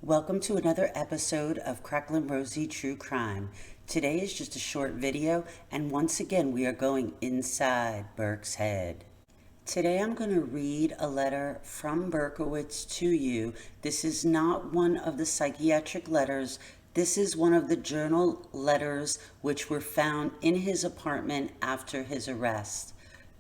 Welcome to another episode of Crackling Rosie True Crime. Today is just a short video, and once again we are going inside Burke's head. Today I'm going to read a letter from Berkowitz to you. This is not one of the psychiatric letters. This is one of the journal letters which were found in his apartment after his arrest.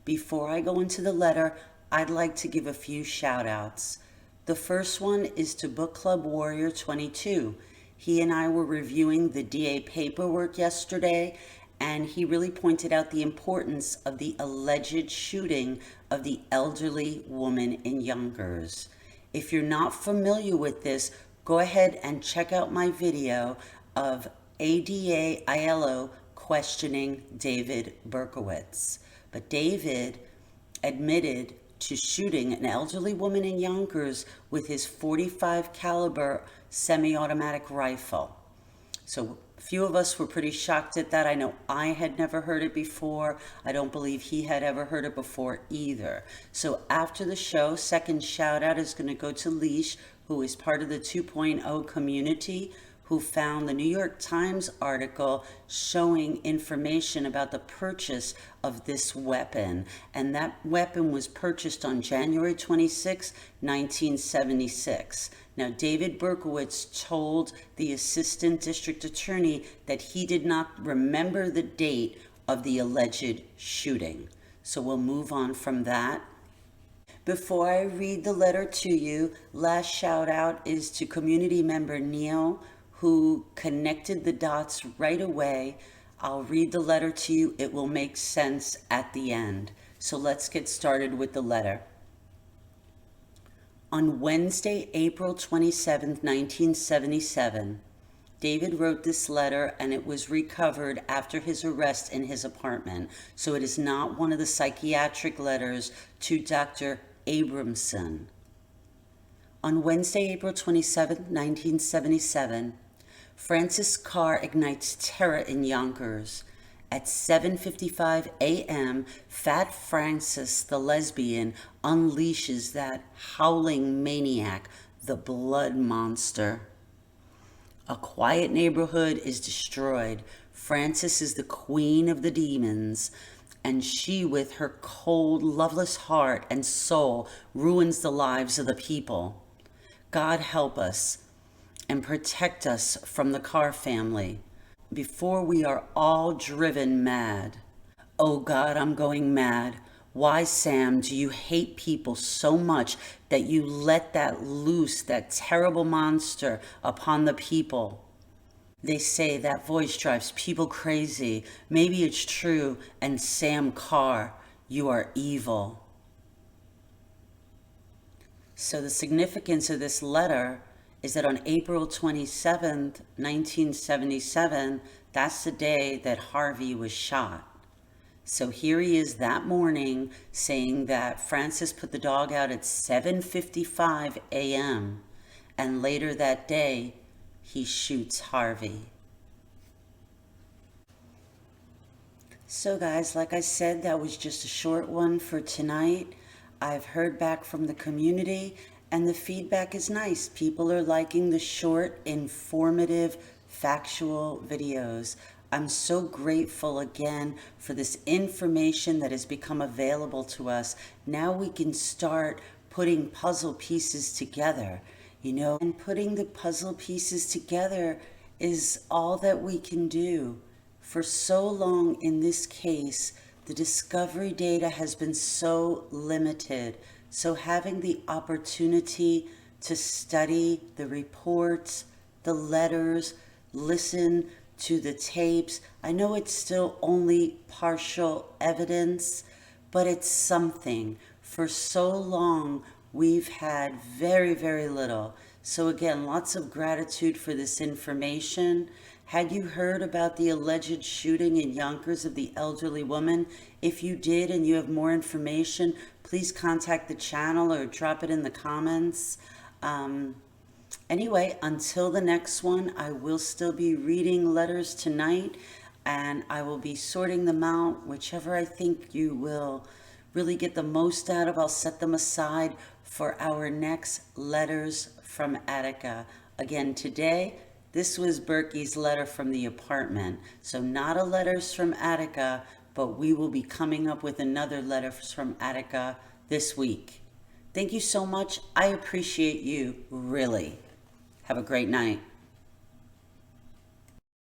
Before I go into the letter, I'd like to give a few shout outs. The first one is to Book Club Warrior 22. He and I were reviewing the DA paperwork yesterday, and he really pointed out the importance of the alleged shooting of the elderly woman in Yonkers. If you're not familiar with this, go ahead and check out my video of ADA-ILO questioning David Berkowitz. But David admitted to shooting an elderly woman in Yonkers with his .45 caliber semi-automatic rifle. So a few of us were pretty shocked at that. I know I had never heard it before. I don't believe he had ever heard it before either. So after the show, second shout out is going to go to Leash, who is part of the 2.0 community, who found the New York Times article showing information about the purchase of this weapon. And that weapon was purchased on January 26, 1976. Now, David Berkowitz told the assistant district attorney that he did not remember the date of the alleged shooting. So we'll move on from that. Before I read the letter to you, last shout out is to community member Neil, who connected the dots right away. I'll read the letter to you. It will make sense at the end. So let's get started with the letter. On Wednesday, April 27, 1977, David wrote this letter, and it was recovered after his arrest in his apartment. So it is not one of the psychiatric letters to Dr. Abramson. On Wednesday, April 27, 1977, Francis Carr ignites terror in Yonkers. At 7:55 a.m., Fat Francis, the lesbian, unleashes that howling maniac, the blood monster. A quiet neighborhood is destroyed. Francis is the queen of the demons, and she, with her cold, loveless heart and soul, ruins the lives of the people. God help us and protect us from the Carr family before we are all driven mad. Oh God, I'm going mad. Why, Sam, do you hate people so much that you let that loose, that terrible monster, upon the people? They say that voice drives people crazy. Maybe it's true. And Sam Carr, you are evil. So the significance of this letter is that on April 27th, 1977, that's the day that Harvey was shot. So here he is that morning saying that Francis put the dog out at 7:55 a.m. and later that day, he shoots Harvey. So guys, like I said, that was just a short one for tonight. I've heard back from the community, and the feedback is nice. People are liking the short, informative, factual videos. I'm so grateful again for this information that has become available to us. Now we can start putting puzzle pieces together, and putting the puzzle pieces together is all that we can do. For so long in this case, the discovery data has been so limited. So having the opportunity to study the reports, the letters, listen to the tapes, I know it's still only partial evidence, but it's something. For so long, we've had very, very little. So again, lots of gratitude for this information. Had you heard about the alleged shooting in Yonkers of the elderly woman? If you did and you have more information, please contact the channel or drop it in the comments. Anyway, until the next one, I will still be reading letters tonight, and I will be sorting them out. Whichever I think you will really get the most out of, I'll set them aside for our next Letters from Attica. Again, today, this was Berkey's letter from the apartment. So not a letters from Attica, but we will be coming up with another letter from Attica this week. Thank you so much. I appreciate you, really. Have a great night.